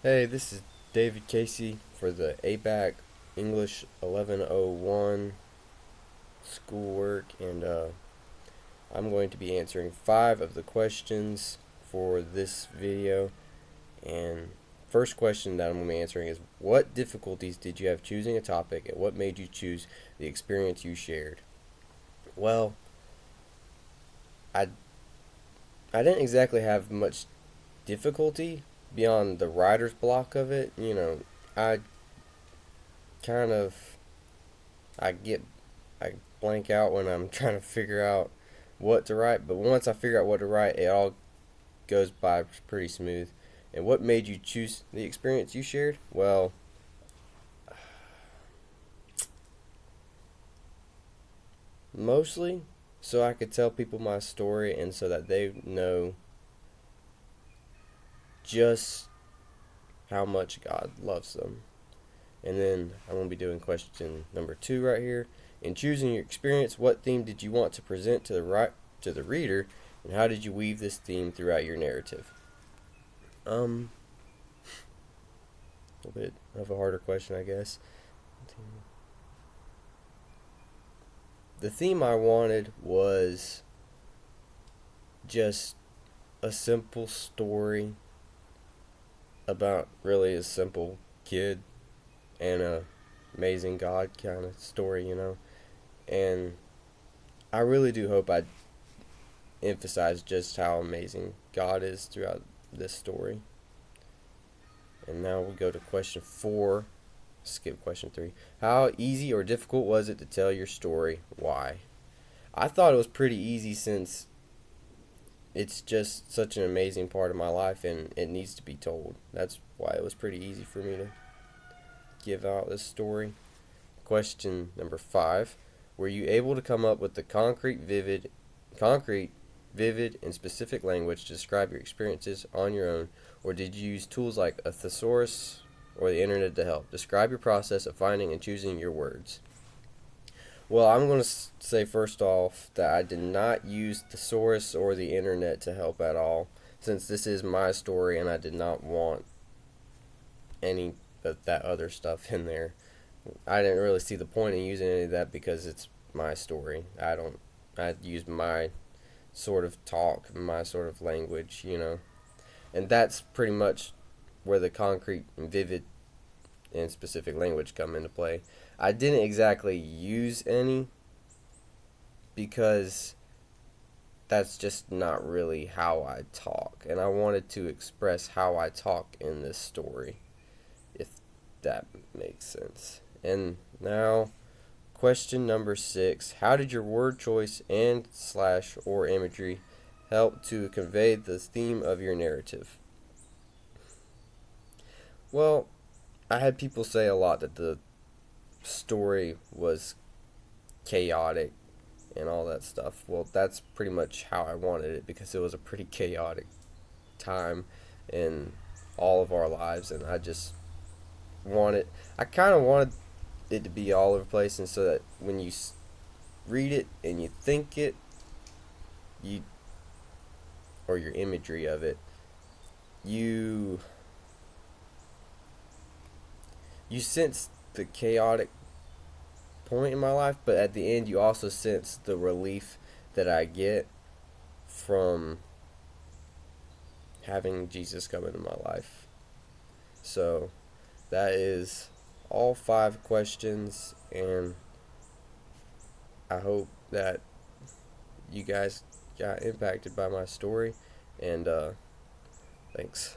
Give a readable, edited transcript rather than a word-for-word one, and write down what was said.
Hey, this is David Casey for the ABAC English 1101 schoolwork, and I'm going to be answering 5 of the questions for this video. And first question that I'm going to be answering is, what difficulties did you have choosing a topic, and what made you choose the experience you shared? Well, I I didn't exactly have much difficulty beyond the writer's block of it. I kind of I get I blank out when I'm trying to figure out what to write, but once I figure out what to write, it all goes by pretty smooth. And what made you choose the experience you shared? Well, mostly so I could tell people my story and so that they know just how much God loves them. And then I'm going to be doing question number 2 right here. In choosing your experience, what theme did you want to present to the reader, and how did you weave this theme throughout your narrative? Um, a little bit of a harder question, I guess. The theme I wanted was just a simple story about really a simple kid and a amazing God kind of story. And I really do hope I emphasize just how amazing God is throughout this story. And now we go to question 4. Skip question 3. How easy or difficult was it to tell your story? Why? I thought it was pretty easy since it's just such an amazing part of my life and it needs to be told. That's why it was pretty easy for me to give out this story. Question number 5. Were you able to come up with the concrete, vivid, and specific language to describe your experiences on your own, or did you use tools like a thesaurus or the internet to help? Describe your process of finding and choosing your words. Well, I'm going to say first off that I did not use thesaurus or the internet to help at all, since this is my story and I did not want any of that other stuff in there. I didn't really see the point in using any of that because it's my story. I use my sort of talk, my sort of language. And that's pretty much where the concrete and vivid and specific language come into play. I didn't exactly use any because that's just not really how I talk. And I wanted to express how I talk in this story, if that makes sense. And now, question number 6. How did your word choice and slash or imagery help to convey the theme of your narrative? Well, I had people say a lot that the story was chaotic and all that stuff. Well, that's pretty much how I wanted it because it was a pretty chaotic time in all of our lives, and I kind of wanted it to be all over the place, and so that when you read it and you think it, you or your imagery of it, you you sense the chaotic point in my life, but at the end you also sense the relief that I get from having Jesus come into my life. So that is all 5 questions, and I hope that you guys got impacted by my story, and thanks.